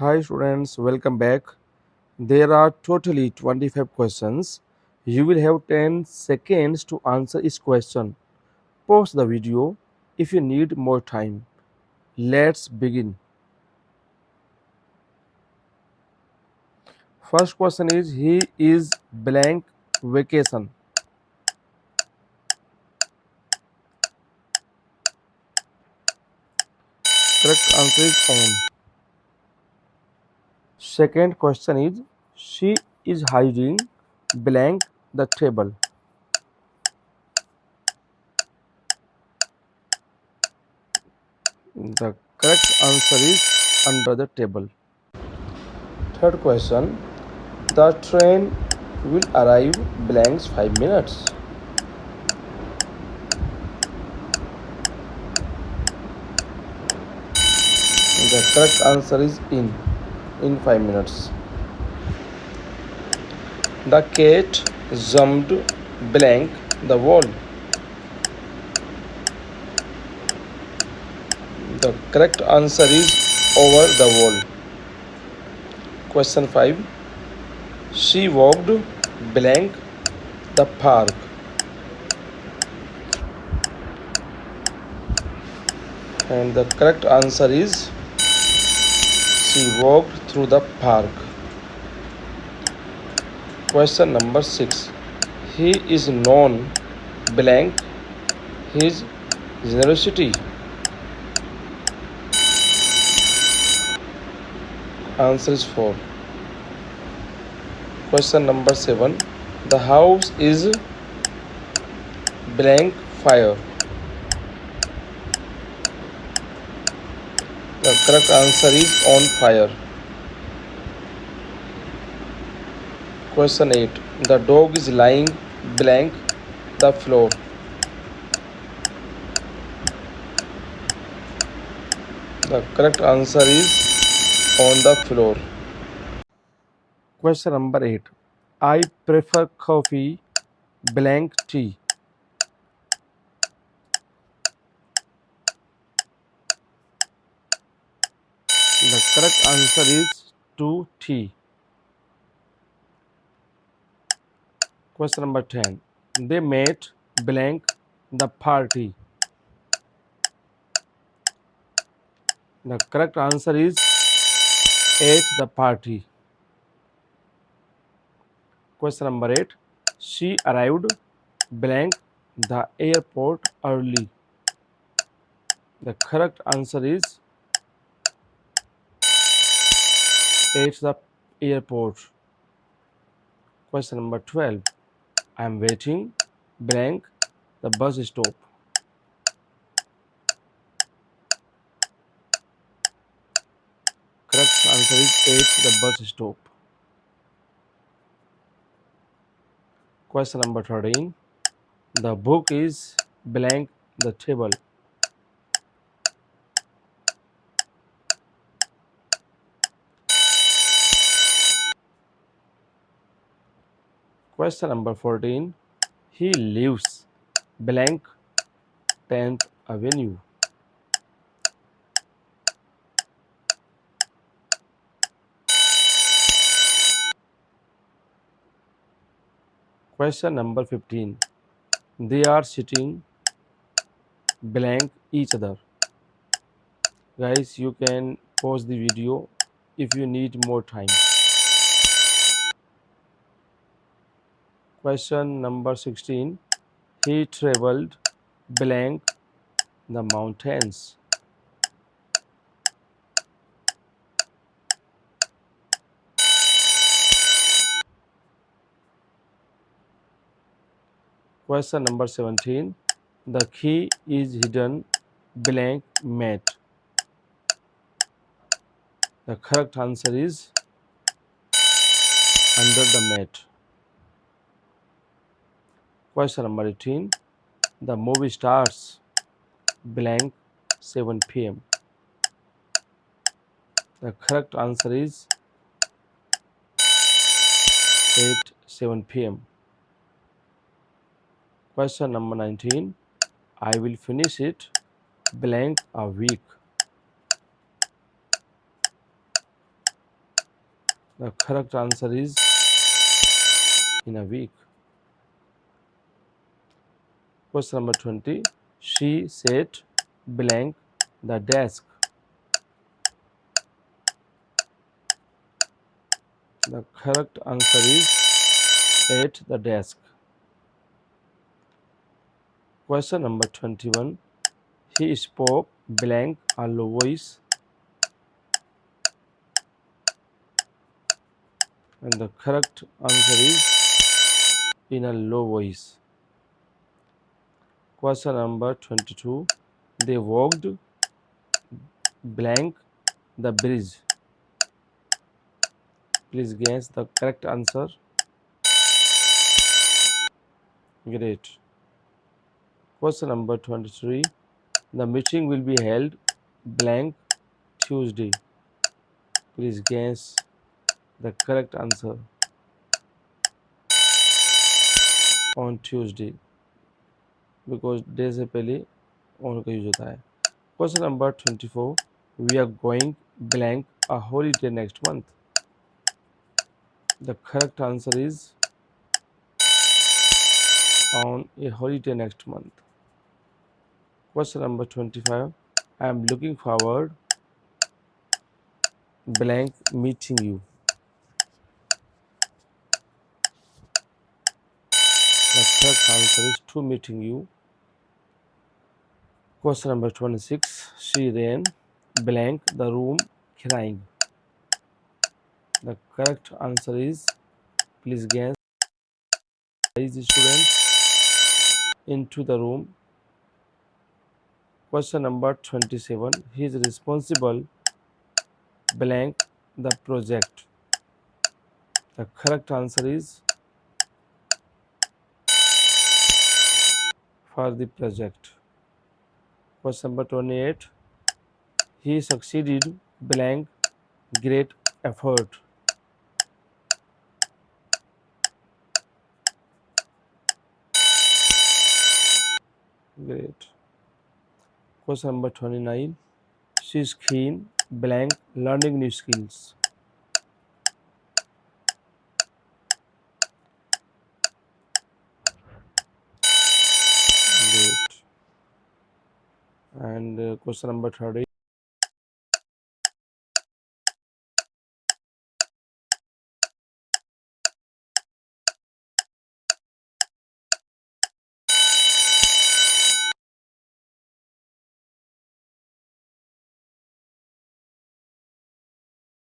Hi students, welcome back. There are totally 25 questions. You will have 10 seconds to answer each question. Pause the video if you need more time. Let's begin. First question is he is blank vacation. Correct answer is on. Second question is she is hiding blank the table. The correct answer is under the table. Third question, the train will arrive blanks 5 minutes. The correct answer is in 5 minutes. The cat jumped blank the wall. The correct answer is over the wall. Question 5. She walked blank the park. And the correct answer is she walked through the park. Question number 6. He is known blank his generosity. Answer is 4. Question number 7. The house is blank fire. The correct answer is on fire. Question 8. The dog is lying blank the floor. The correct answer is on the floor. Question number 8. I prefer coffee blank tea. The correct answer is 2 tea. Question number 10. They met blank the party. The correct answer is at the party. Question number 8. She arrived blank the airport early. The correct answer is at the airport. Question number 12. I am waiting blank the bus stop. Correct answer is at the bus stop. Question number 13. The book is blank the table. Question number 14. He lives blank 10th Avenue. Question number 15. They are sitting blank each other. Guys, you can pause the video if you need more time. Question number 16. He traveled blank the mountains. Question number 17. The key is hidden blank mat. The correct answer is under the mat. Question number 18. The movie starts blank 7 p.m. The correct answer is at 7 p.m. Question number 19. I will finish it blank a week. The correct answer is in a week. Question number 20. She set blank the desk. The correct answer is at the desk. Question number 21. He spoke blank a low voice. And the correct answer is in a low voice. Question number 22. They walked blank the bridge. Please guess the correct answer. Great. Question number 23. The meeting will be held blank Tuesday. Please guess the correct answer. On Tuesday, because day से पहले on का use होता है. Question number 24. We are going blank a holiday next month. The correct answer is on a holiday next month. Question number 25. I am looking forward blank meeting you. The correct answer is to meeting you. Question number 26. She ran blank the room crying. The correct answer is, please guess, is the student into the room. Question number 27. He is responsible blank the project. The correct answer is for the project. Question number 28. He succeeded blank great effort. Great. Question number 29. She is keen blank learning new skills. Great. And question number 30.